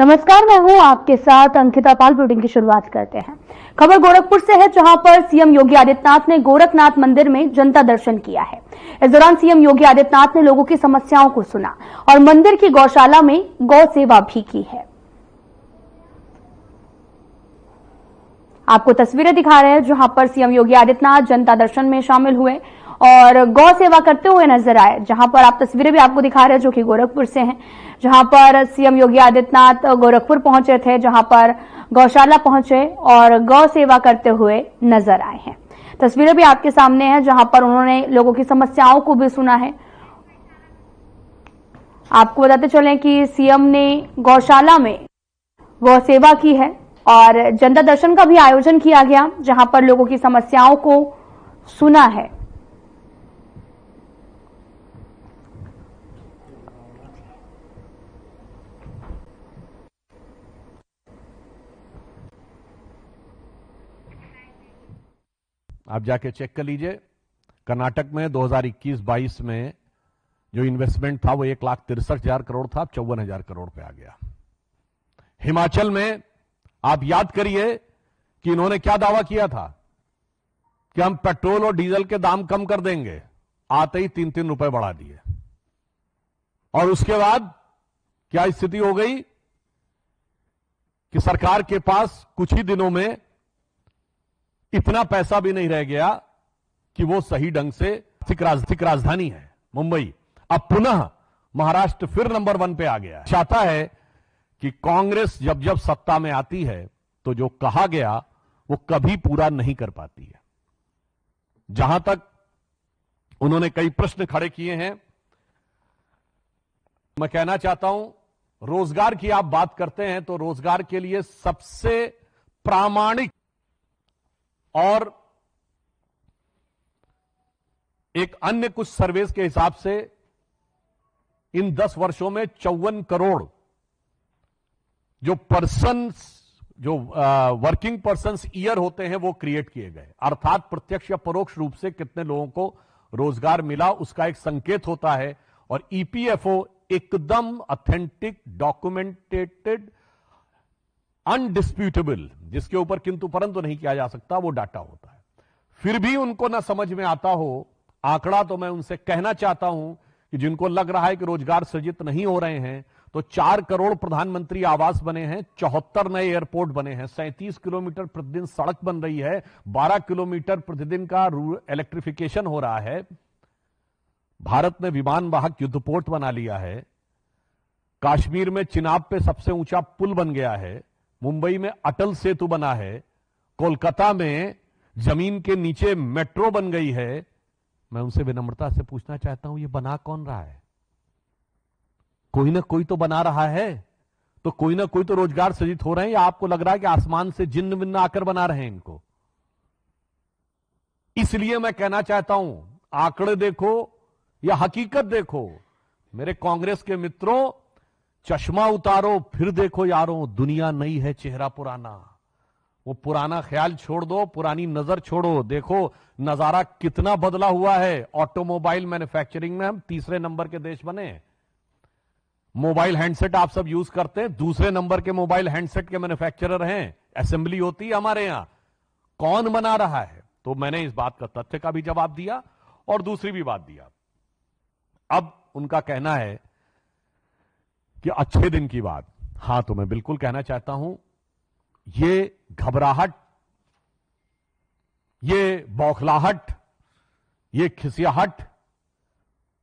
नमस्कार, मैं हूं आपके साथ अंकिता पाल। बुलेटिन की शुरुआत करते हैं। खबर गोरखपुर से है, जहां पर सीएम योगी आदित्यनाथ ने गोरखनाथ मंदिर में जनता दर्शन किया है। इस दौरान सीएम योगी आदित्यनाथ ने लोगों की समस्याओं को सुना और मंदिर की गौशाला में गौ सेवा भी की है। आपको तस्वीरें दिखा रहे हैं जहां पर सीएम योगी आदित्यनाथ जनता दर्शन में शामिल हुए और गौ सेवा करते हुए नजर आए। जहां पर आप तस्वीरें भी आपको दिखा रहे हैं जो कि गोरखपुर से हैं, जहां पर सीएम योगी आदित्यनाथ गोरखपुर पहुंचे थे, जहां पर गौशाला पहुंचे और गौ सेवा करते हुए नजर आए हैं। तस्वीरें भी आपके सामने हैं जहां पर उन्होंने लोगों की समस्याओं को भी सुना है। आपको बताते चलें कि सीएम ने गौशाला में गौ सेवा की है और जनता दर्शन का भी आयोजन किया गया, जहां पर लोगों की समस्याओं को सुना है। आप जाके चेक कर लीजिए, कर्नाटक में 2021-22 में जो इन्वेस्टमेंट था वो 1,63,000 करोड़ था, अब 54,000 करोड़ पे आ गया। हिमाचल में आप याद करिए कि इन्होंने क्या दावा किया था कि हम पेट्रोल और डीजल के दाम कम कर देंगे, आते ही 3-3 रुपए बढ़ा दिए। और उसके बाद क्या स्थिति हो गई कि सरकार के पास कुछ ही दिनों में इतना पैसा भी नहीं रह गया कि वो सही ढंग से आर्थिक राजधानी है मुंबई, अब पुनः महाराष्ट्र फिर नंबर 1 पे आ गया है। चाहता है कि कांग्रेस जब जब सत्ता में आती है तो जो कहा गया वो कभी पूरा नहीं कर पाती है। जहां तक उन्होंने कई प्रश्न खड़े किए हैं, मैं कहना चाहता हूं, रोजगार की आप बात करते हैं तो रोजगार के लिए सबसे प्रामाणिक और एक अन्य कुछ सर्वेस के हिसाब से इन 10 वर्षों में 54 करोड़ जो वर्किंग पर्सन्स ईयर होते हैं वो क्रिएट किए गए, अर्थात प्रत्यक्ष या परोक्ष रूप से कितने लोगों को रोजगार मिला उसका एक संकेत होता है। और ईपीएफओ एकदम ऑथेंटिक, डॉक्यूमेंटेड, अनडिस्प्यूटेबल, जिसके ऊपर किंतु परंतु नहीं किया जा सकता, वो डाटा होता है। फिर भी उनको ना समझ में आता हो आंकड़ा, तो मैं उनसे कहना चाहता हूं कि जिनको लग रहा है कि रोजगार सृजित नहीं हो रहे हैं, तो 4 करोड़ प्रधानमंत्री आवास बने हैं, 74 नए एयरपोर्ट बने हैं, 37 किलोमीटर प्रतिदिन सड़क बन रही है, 12 किलोमीटर प्रतिदिन का इलेक्ट्रिफिकेशन हो रहा है, भारत ने विमान वाहक युद्धपोत बना लिया है, कश्मीर में चिनाब पे सबसे ऊंचा पुल बन गया है, मुंबई में अटल सेतु बना है, कोलकाता में जमीन के नीचे मेट्रो बन गई है। मैं उनसे विनम्रता से पूछना चाहता हूं, ये बना कौन रहा है? कोई ना कोई तो बना रहा है, तो कोई ना कोई तो रोजगार सृजित हो रहे हैं, या आपको लग रहा है कि आसमान से जिन्न विन्न आकर बना रहे हैं इनको? इसलिए मैं कहना चाहता हूं, आंकड़े देखो या हकीकत देखो। मेरे कांग्रेस के मित्रों, चश्मा उतारो, फिर देखो यारों, दुनिया नई है, चेहरा पुराना। वो पुराना ख्याल छोड़ दो, पुरानी नजर छोड़ो, देखो नजारा कितना बदला हुआ है। ऑटोमोबाइल मैन्युफैक्चरिंग में हम 3रे नंबर के देश बने। मोबाइल हैंडसेट आप सब यूज करते हैं, 2रे नंबर के मोबाइल हैंडसेट के मैन्युफैक्चरर हैं। असेंबली होती है हमारे यहां, कौन बना रहा है? तो मैंने इस बात का तथ्य का भी जवाब दिया और दूसरी भी बात दिया। अब उनका कहना है कि अच्छे दिन की बात, हां, तो मैं बिल्कुल कहना चाहता हूं, ये घबराहट, ये बौखलाहट, ये खिसियाहट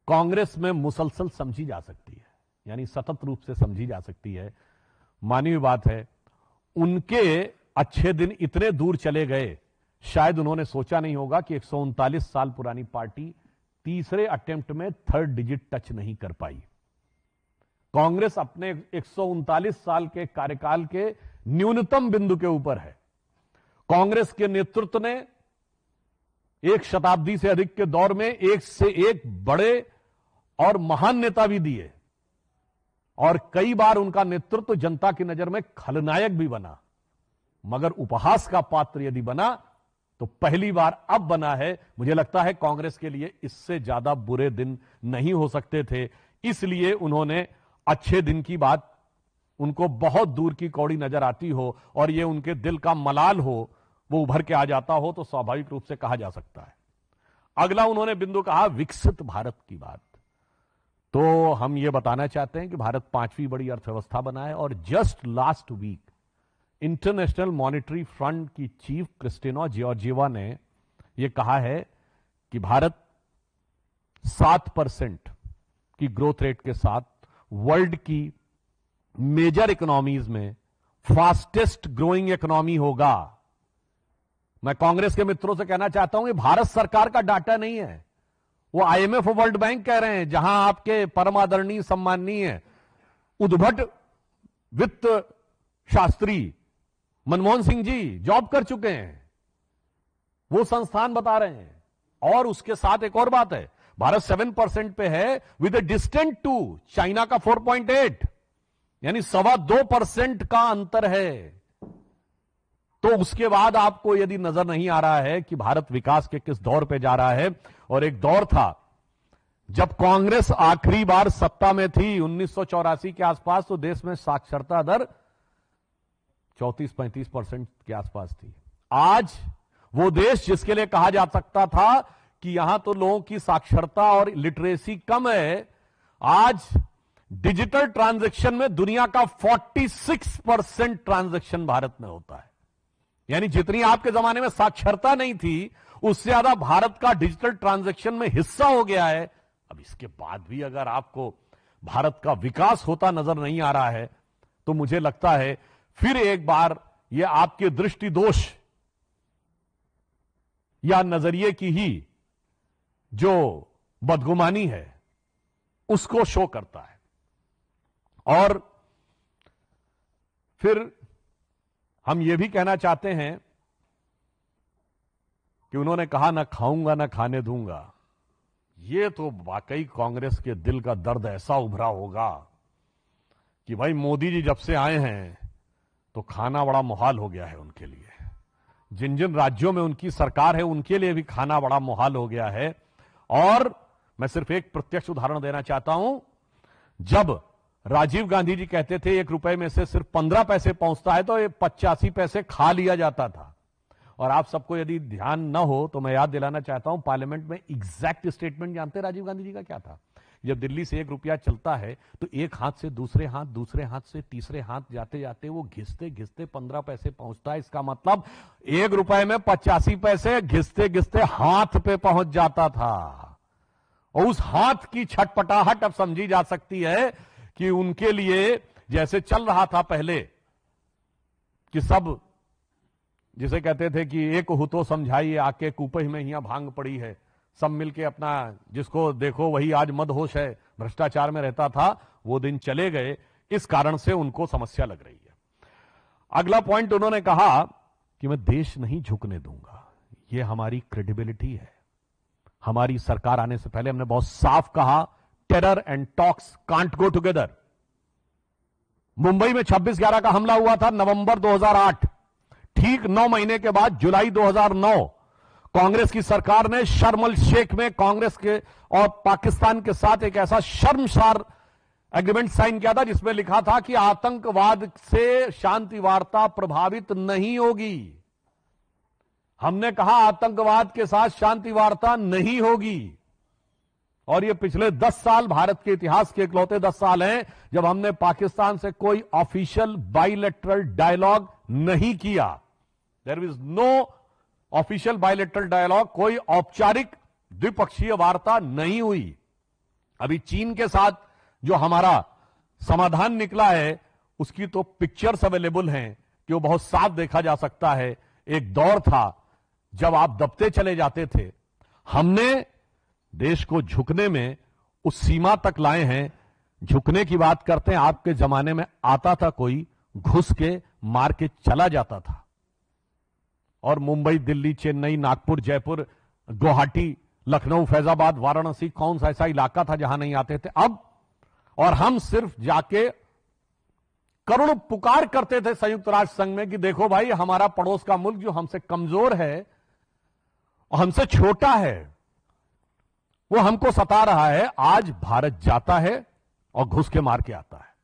कांग्रेस में मुसलसल समझी जा सकती है, यानी सतत रूप से समझी जा सकती है। मानवीय बात है, उनके अच्छे दिन इतने दूर चले गए, शायद उन्होंने सोचा नहीं होगा कि 139 साल पुरानी पार्टी 3रे अटेम्प्ट में 3rd डिजिट टच नहीं कर पाई। कांग्रेस अपने 139 साल के कार्यकाल के न्यूनतम बिंदु के ऊपर है। कांग्रेस के नेतृत्व ने 1 शताब्दी से अधिक के दौर में एक से एक बड़े और महान नेता भी दिए, और कई बार उनका नेतृत्व जनता की नजर में खलनायक भी बना, मगर उपहास का पात्र यदि बना तो पहली बार अब बना है। मुझे लगता है कांग्रेस के लिए इससे ज्यादा बुरे दिन नहीं हो सकते थे, इसलिए उन्होंने अच्छे दिन की बात उनको बहुत दूर की कौड़ी नजर आती हो और ये उनके दिल का मलाल हो, वो उभर के आ जाता हो, तो स्वाभाविक रूप से कहा जा सकता है। अगला उन्होंने बिंदु कहा विकसित भारत की बात। तो हम ये बताना चाहते हैं कि भारत 5वीं बड़ी अर्थव्यवस्था बना है, और just last week International Monetary Fund की चीफ क्रिस्टिना जॉर्जिएवा ने यह कहा है कि भारत 7% की ग्रोथ रेट के साथ वर्ल्ड की मेजर इकोनॉमीज में फास्टेस्ट ग्रोइंग इकोनॉमी होगा। मैं कांग्रेस के मित्रों से कहना चाहता हूं, ये भारत सरकार का डाटा नहीं है, वो आईएमएफ और वर्ल्ड बैंक कह रहे हैं, जहां आपके परम आदरणीय सम्माननीय उद्भट वित्त शास्त्री मनमोहन सिंह जी जॉब कर चुके हैं, वो संस्थान बता रहे हैं। और उसके साथ एक और बात है, भारत 7% पे है with a distant to China का 4.8, यानी 2.25% का अंतर है। तो उसके बाद आपको यदि नजर नहीं आ रहा है कि भारत विकास के किस दौर पे जा रहा है, और एक दौर था जब कांग्रेस आखिरी बार सत्ता में थी 1984 के आसपास, तो देश में साक्षरता दर 34-35% के आसपास थी। आज वो देश जिसके लिए कहा जा सकता था कि यहां तो लोगों की साक्षरता और लिटरेसी कम है, आज डिजिटल ट्रांजैक्शन में दुनिया का 46% ट्रांजैक्शन भारत में होता है। यानी जितनी आपके जमाने में साक्षरता नहीं थी, उससे ज्यादा भारत का डिजिटल ट्रांजैक्शन में हिस्सा हो गया है। अब इसके बाद भी अगर आपको भारत का विकास होता नजर नहीं आ रहा है, तो मुझे लगता है फिर एक बार यह आपके दृष्टि दोष या नजरिए की ही जो बदगुमानी है उसको शो करता है। और फिर हम यह भी कहना चाहते हैं कि उन्होंने कहा ना खाऊंगा ना खाने दूंगा। यह तो वाकई कांग्रेस के दिल का दर्द ऐसा उभरा होगा कि भाई मोदी जी जब से आए हैं तो खाना बड़ा मुहाल हो गया है उनके लिए। जिन जिन राज्यों में उनकी सरकार है उनके लिए भी खाना बड़ा मुहाल हो गया है। और मैं सिर्फ एक प्रत्यक्ष उदाहरण देना चाहता हूं, जब राजीव गांधी जी कहते थे 1 रुपए में से सिर्फ 15 पैसे पहुंचता है, तो ये 85 पैसे खा लिया जाता था। और आप सबको यदि ध्यान न हो तो मैं याद दिलाना चाहता हूं, पार्लियामेंट में एग्जैक्ट स्टेटमेंट जानते राजीव गांधी जी का क्या था? जब दिल्ली से 1 रुपया चलता है तो एक हाथ से दूसरे हाथ से तीसरे हाथ जाते जाते वो घिसते घिसते 15 पैसे पहुंचता है। इसका मतलब 1 रुपए में 85 पैसे घिसते घिसते हाथ पे पहुंच जाता था। और उस हाथ की छटपटाहट अब समझी जा सकती है कि उनके लिए जैसे चल रहा था पहले कि सब जिसे कहते थे कि एक हुतो समझाइए आके कूपही में हिया भांग पड़ी है, सब मिलके अपना जिसको देखो वही आज मदहोश है, भ्रष्टाचार में रहता था, वो दिन चले गए। इस कारण से उनको समस्या लग रही है। अगला पॉइंट उन्होंने कहा कि मैं देश नहीं झुकने दूंगा, ये हमारी क्रेडिबिलिटी है। हमारी सरकार आने से पहले हमने बहुत साफ कहा, terror and talks can't go together. Mumbai में 26/11 का हमला हुआ था नवंबर 2008। ठीक 9 महीने के बाद जुलाई 2009 कांग्रेस की सरकार ने शर्म अल शेख में कांग्रेस के और पाकिस्तान के साथ एक ऐसा शर्मसार एग्रीमेंट साइन किया था जिसमें लिखा था कि आतंकवाद से शांति वार्ता प्रभावित नहीं होगी। हमने कहा आतंकवाद के साथ शांति वार्ता नहीं होगी। और ये पिछले 10 साल भारत के इतिहास के इकलौते 10 साल हैं जब हमने पाकिस्तान से कोई ऑफिशियल बाइलेटरल डायलॉग नहीं किया। There is no official bilateral dialogue, कोई औपचारिक द्विपक्षीय वार्ता नहीं हुई। अभी चीन के साथ जो हमारा समाधान निकला है उसकी तो पिक्चर्स अवेलेबल हैं कि वो बहुत साफ देखा जा सकता है। एक दौर था जब आप दबते चले जाते थे, हमने देश को झुकने में उस सीमा तक लाए हैं। झुकने की बात करते हैं, आपके जमाने में आता था कोई, घुस के मार के चला जाता था। और मुंबई, दिल्ली, चेन्नई, नागपुर, जयपुर, गुवाहाटी, लखनऊ, फैजाबाद, वाराणसी, कौन सा ऐसा इलाका था जहां नहीं आते थे? अब और हम सिर्फ जाके करुण पुकार करते थे संयुक्त राष्ट्र संघ में कि देखो भाई, हमारा पड़ोस का मुल्क जो हमसे कमजोर है और हमसे छोटा है, वो हमको सता रहा है। आज भारत जाता है और घुस के मार के आता है।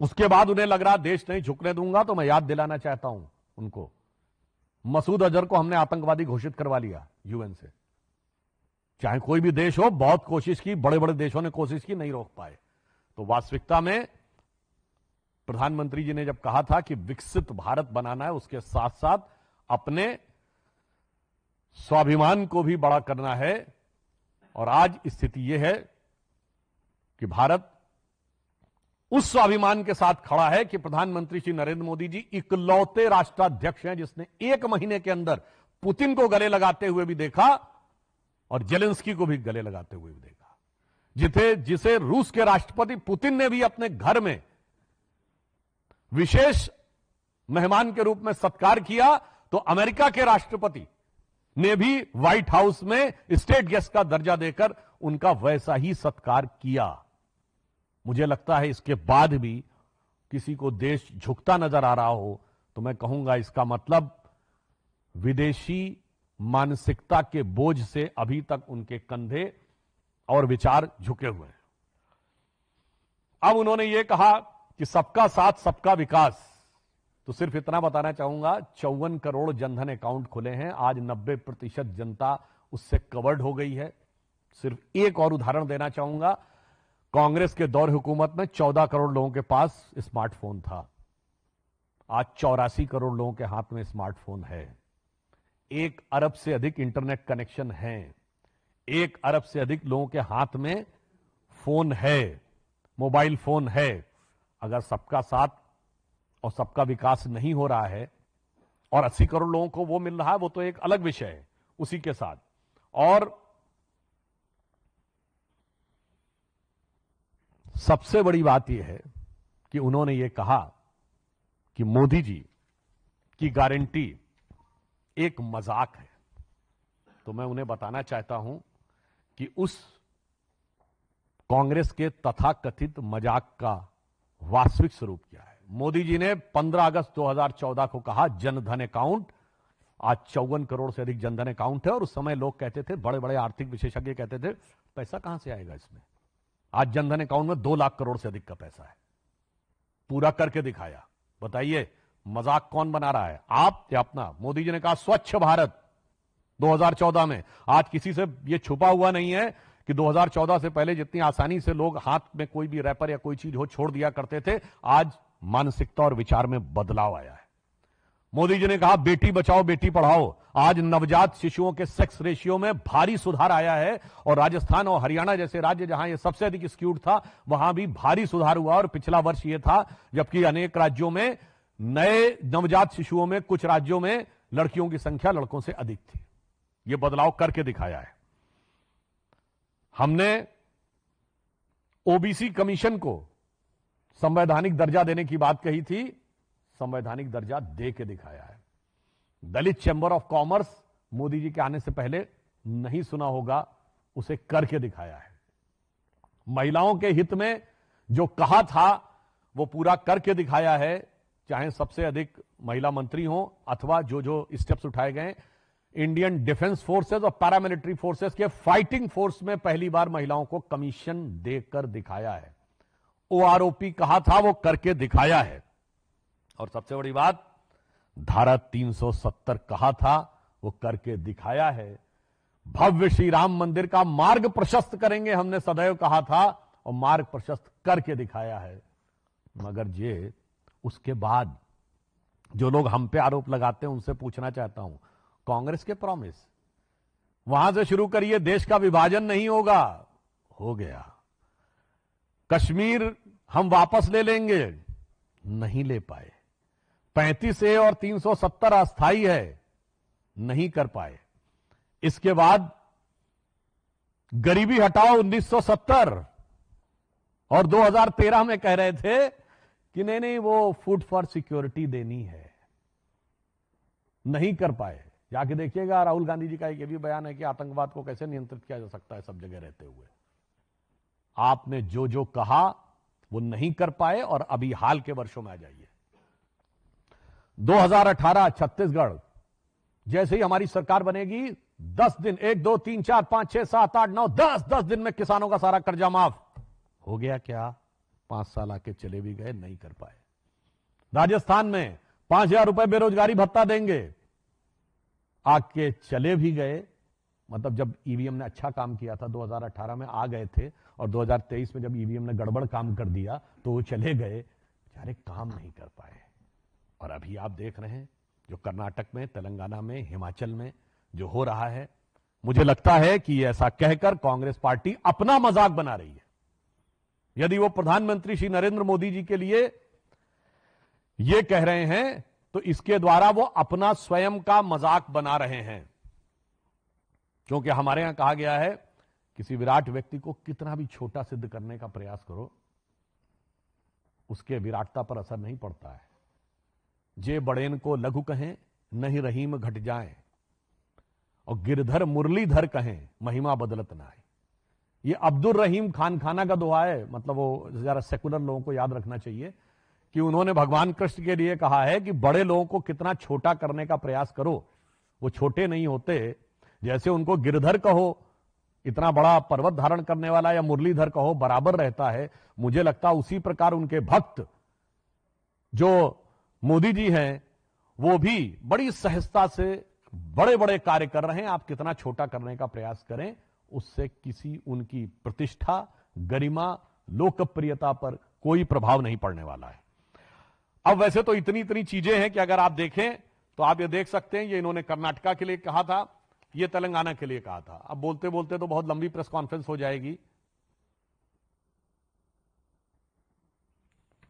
उसके बाद उन्हें लग रहा देश नहीं झुकने दूंगा, तो मैं याद दिलाना चाहता हूं उनको, मसूद अजहर को हमने आतंकवादी घोषित करवा लिया यूएन से। चाहे कोई भी देश हो, बहुत कोशिश की, बड़े बड़े देशों ने कोशिश की, नहीं रोक पाए। तो वास्तविकता में प्रधानमंत्री जी ने जब कहा था कि विकसित भारत बनाना है, उसके साथ साथ अपने स्वाभिमान को भी बड़ा करना है। और आज स्थिति यह है कि भारत उस स्वाभिमान के साथ खड़ा है कि प्रधानमंत्री श्री नरेंद्र मोदी जी इकलौते राष्ट्राध्यक्ष हैं जिसने 1 महीने के अंदर पुतिन को गले लगाते हुए भी देखा और जेलेंस्की को भी गले लगाते हुए भी देखा। जिसे रूस के राष्ट्रपति पुतिन ने भी अपने घर में विशेष मेहमान के रूप में सत्कार किया, तो अमेरिका के राष्ट्रपति ने भी व्हाइट हाउस में स्टेट गेस्ट का दर्जा देकर उनका वैसा ही सत्कार किया। मुझे लगता है इसके बाद भी किसी को देश झुकता नजर आ रहा हो तो मैं कहूंगा इसका मतलब विदेशी मानसिकता के बोझ से अभी तक उनके कंधे और विचार झुके हुए हैं। अब उन्होंने यह कहा कि सबका साथ सबका विकास, तो सिर्फ इतना बताना चाहूंगा 54 करोड़ जनधन अकाउंट खुले हैं, आज 90% जनता उससे कवर्ड हो गई है। सिर्फ एक और उदाहरण देना चाहूंगा, कांग्रेस के दौर हुकूमत में 14 करोड़ लोगों के पास स्मार्टफोन था, आज 84 करोड़ लोगों के हाथ में स्मार्टफोन है। 1 अरब से अधिक इंटरनेट कनेक्शन है, 1 अरब से अधिक लोगों के हाथ में फोन है, मोबाइल फोन है। अगर सबका साथ और सबका विकास नहीं हो रहा है और 80 करोड़ लोगों को वो मिल रहा है, वो तो एक अलग विषय है उसी के साथ। और सबसे बड़ी बात यह है कि उन्होंने ये कहा कि मोदी जी की गारंटी एक मजाक है। तो मैं उन्हें बताना चाहता हूं कि उस कांग्रेस के तथाकथित मजाक का वास्तविक स्वरूप क्या है। मोदी जी ने 15 अगस्त 2014 को कहा जनधन अकाउंट, आज 54 करोड़ से अधिक जनधन अकाउंट है। और उस समय लोग कहते थे, बड़े बड़े आर्थिक विशेषज्ञ कहते थे, पैसा कहां से आएगा इसमें। आज जनधन अकाउंट में 2 लाख करोड़ से अधिक का पैसा है, पूरा करके दिखाया। बताइए मजाक कौन बना रहा है, आप या अपना। मोदी जी ने कहा स्वच्छ भारत 2014 में, आज किसी से यह छुपा हुआ नहीं है कि 2014 से पहले जितनी आसानी से लोग हाथ में कोई भी रैपर या कोई चीज हो छोड़ दिया करते थे, आज मानसिकता और विचार में बदलाव आया है। मोदी जी ने कहा बेटी बचाओ बेटी पढ़ाओ, आज नवजात शिशुओं के सेक्स रेशियो में भारी सुधार आया है। और राजस्थान और हरियाणा जैसे राज्य जहां यह सबसे अधिक स्क्यूड था, वहां भी भारी सुधार हुआ। और पिछला वर्ष यह था जबकि अनेक राज्यों में नए नवजात शिशुओं में, कुछ राज्यों में लड़कियों की संख्या लड़कों से अधिक थी। यह बदलाव करके दिखाया है। हमने ओबीसी कमीशन को संवैधानिक दर्जा देने की बात कही थी, संवैधानिक दर्जा दे के दिखाया है। दलित chamber of commerce Modi ji के आने से पहले नहीं सुना होगा, उसे करके दिखाया है। महिलाओं के हित में जो कहा था वो पूरा करके दिखाया है, चाहे सबसे अधिक महिला मंत्री हो अथवा जो जो स्टेप्स उठाए गए। इंडियन डिफेंस फोर्सेस और पैरामिलिट्री फोर्सेस के फाइटिंग फोर्स में पहली बार महिलाओं को कमीशन देकर दिखाया है। ओआरओपी कहा था, वो करके दिखाया है। और सबसे बड़ी बात, धारा 370 कहा था, वो करके दिखाया है। भव्य श्री राम मंदिर का मार्ग प्रशस्त करेंगे, हमने सदैव कहा था, और मार्ग प्रशस्त करके दिखाया है। मगर ये उसके बाद जो लोग हम पे आरोप लगाते हैं उनसे पूछना चाहता हूं, कांग्रेस के प्रॉमिस वहां से शुरू करिए, देश का विभाजन नहीं होगा, हो गया। कश्मीर हम वापस ले लेंगे, नहीं ले पाए। 35A और 370 अस्थाई है, नहीं कर पाए। इसके बाद गरीबी हटाओ 1970 और 2013 में कह रहे थे कि नहीं नहीं वो फूड फॉर सिक्योरिटी देनी है, नहीं कर पाए। जाके देखिएगा, राहुल गांधी जी का एक ये भी बयान है कि आतंकवाद को कैसे नियंत्रित किया जा सकता है सब जगह रहते हुए। आपने जो जो कहा वो नहीं कर पाए। और अभी हाल के वर्षों में आ जाइए, 2018 छत्तीसगढ़, जैसे ही हमारी सरकार बनेगी 10 दिन, 1 2 3 4 5 6 7 8 9 10 दिन में किसानों का सारा कर्जा माफ हो गया। क्या 5 साल आके चले भी गए, नहीं कर पाए। राजस्थान में 5,000 रुपए बेरोजगारी भत्ता देंगे, आके चले भी गए। मतलब जब ईवीएम ने अच्छा काम किया था 2018 में आ गए थे, और 2023 में जब ईवीएम ने गड़बड़ काम कर दिया तो वो चले गए, बेचारे काम नहीं कर पाए। और अभी आप देख रहे हैं जो कर्नाटक में, तेलंगाना में, हिमाचल में जो हो रहा है, मुझे लगता है कि ऐसा कहकर कांग्रेस पार्टी अपना मजाक बना रही है। यदि वो प्रधानमंत्री श्री नरेंद्र मोदी जी के लिए ये कह रहे हैं तो इसके द्वारा वो अपना स्वयं का मजाक बना रहे हैं। क्योंकि हमारे यहां कहा गया है, किसी विराट व्यक्ति को कितना भी छोटा सिद्ध करने का प्रयास करो, उसके विराटता पर असर नहीं पड़ता है। जे बड़ेन को लघु कहें, नहीं रहीम घट जाए, और गिरधर मुरलीधर कहें, महिमा बदलत ना है। ये अब्दुल रहीम खान खाना का दुआ है। मतलब वो जरा सेकुलर लोगों को याद रखना चाहिए कि उन्होंने भगवान कृष्ण के लिए कहा है कि बड़े लोगों को कितना छोटा करने का प्रयास करो, वो छोटे नहीं होते। जैसे उनको गिरधर कहो, इतना बड़ा पर्वत धारण करने वाला, या मुरलीधर कहो, बराबर रहता है। मुझे लगता उसी प्रकार उनके भक्त जो मोदी जी हैं, वो भी बड़ी सहजता से बड़े बड़े कार्य कर रहे हैं। आप कितना छोटा करने का प्रयास करें, उससे किसी उनकी प्रतिष्ठा, गरिमा, लोकप्रियता पर कोई प्रभाव नहीं पड़ने वाला है। अब वैसे तो इतनी इतनी चीजें हैं कि अगर आप देखें तो आप ये देख सकते हैं, ये इन्होंने कर्नाटका के लिए कहा था, ये तेलंगाना के लिए कहा था। अब बोलते बोलते तो बहुत लंबी प्रेस कॉन्फ्रेंस हो जाएगी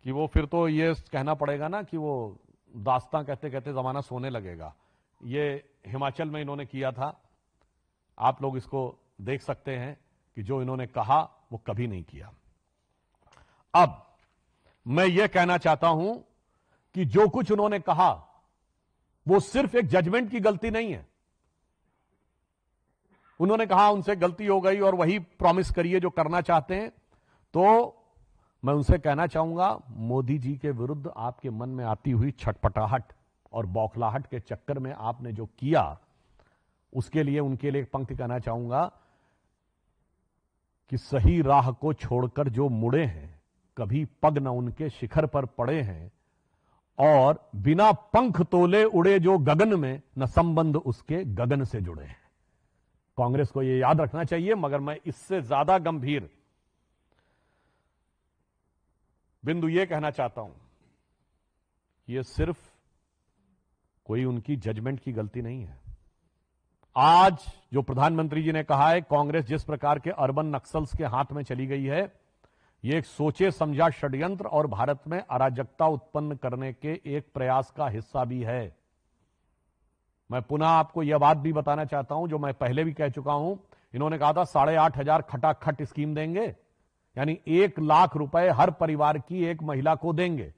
कि वो फिर तो ये कहना पड़ेगा ना कि वो दास्तां कहते कहते जमाना सोने लगेगा। ये हिमाचल में इन्होंने किया था, आप लोग इसको देख सकते हैं कि जो इन्होंने कहा वो कभी नहीं किया। अब मैं ये कहना चाहता हूं कि जो कुछ उन्होंने कहा वो सिर्फ एक जजमेंट की गलती नहीं है। उन्होंने कहा उनसे गलती हो गई और वही प्रॉमिस करिए जो करना चाहते हैं, तो मैं उनसे कहना चाहूंगा, मोदी जी के विरुद्ध आपके मन में आती हुई छटपटाहट और बौखलाहट के चक्कर में आपने जो किया, उसके लिए उनके लिए एक पंक्ति कहना चाहूंगा कि सही राह को छोड़कर जो मुड़े हैं, कभी पग न उनके शिखर पर पड़े हैं, और बिना पंख तोले उड़े जो गगन में, न संबंध उसके गगन से जुड़े हैं। कांग्रेस को यह याद रखना चाहिए। मगर मैं इससे ज्यादा गंभीर बिंदु यह कहना चाहता हूं, यह सिर्फ कोई उनकी जजमेंट की गलती नहीं है। आज जो प्रधानमंत्री जी ने कहा है, कांग्रेस जिस प्रकार के अर्बन नक्सल्स के हाथ में चली गई है, यह एक सोचे समझा षड्यंत्र और भारत में अराजकता उत्पन्न करने के एक प्रयास का हिस्सा भी है। मैं पुनः आपको यह बात भी बताना चाहता हूं, जो मैं पहले भी कह चुका हूं। इन्होंने कहा था 8,500 खटाखट स्कीम देंगे, यानी 1 लाख रुपए हर परिवार की एक महिला को देंगे।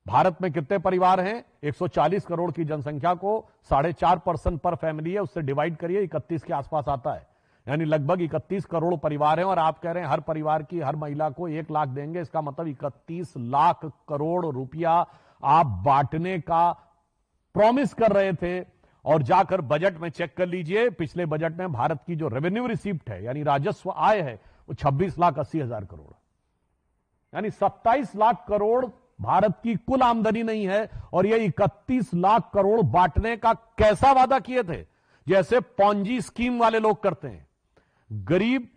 भारत में कितने परिवार हैं? 140 करोड़ की जनसंख्या को 4.5% पर फैमिली है, उससे डिवाइड करिए, 31 के आसपास आता है, यानी लगभग 31 करोड़ परिवार हैं। और आप कह रहे हैं हर परिवार की हर महिला को 1 लाख देंगे। इसका मतलब 31 लाख करोड़ रुपया आप बांटने का प्रॉमिस कर रहे थे। और जाकर बजट में चेक कर लीजिए, पिछले बजट में भारत की जो रेवेन्यू रिसीप्ट है, यानी राजस्व आय है, वो 26,80,000 करोड़, यानी 27 लाख करोड़ भारत की कुल आमदनी नहीं है। और ये 31 लाख करोड़ बांटने का कैसा वादा किए थे? जैसे पॉन्जी स्कीम वाले लोग करते हैं। गरीब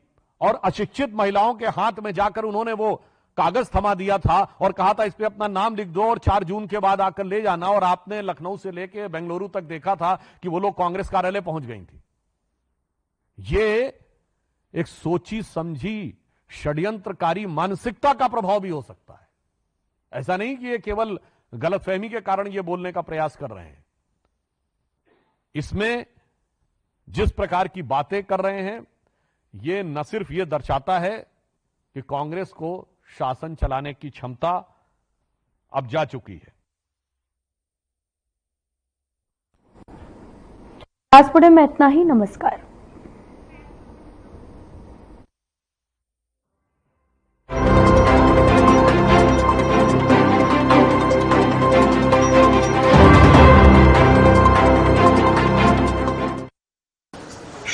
और अशिक्षित महिलाओं के हाथ में जाकर उन्होंने वो कागज थमा दिया था और कहा था इस पे अपना नाम लिख दो और 4 जून के बाद आकर ले जाना। और आपने लखनऊ से लेकर बेंगलुरु तक देखा था कि वो लोग कांग्रेस कार्यालय पहुंच गई थी। ये एक सोची समझी षड्यंत्रकारी मानसिकता का प्रभाव भी हो सकता है। ऐसा नहीं कि ये केवल गलतफहमी के कारण ये बोलने का प्रयास कर रहे हैं। इसमें जिस प्रकार की बातें कर रहे हैं, ये न सिर्फ ये दर्शाता है कि कांग्रेस को शासन चलाने की क्षमता अब जा चुकी है। आज पुणे में इतना ही। नमस्कार।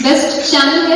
बेस्ट चैनल है।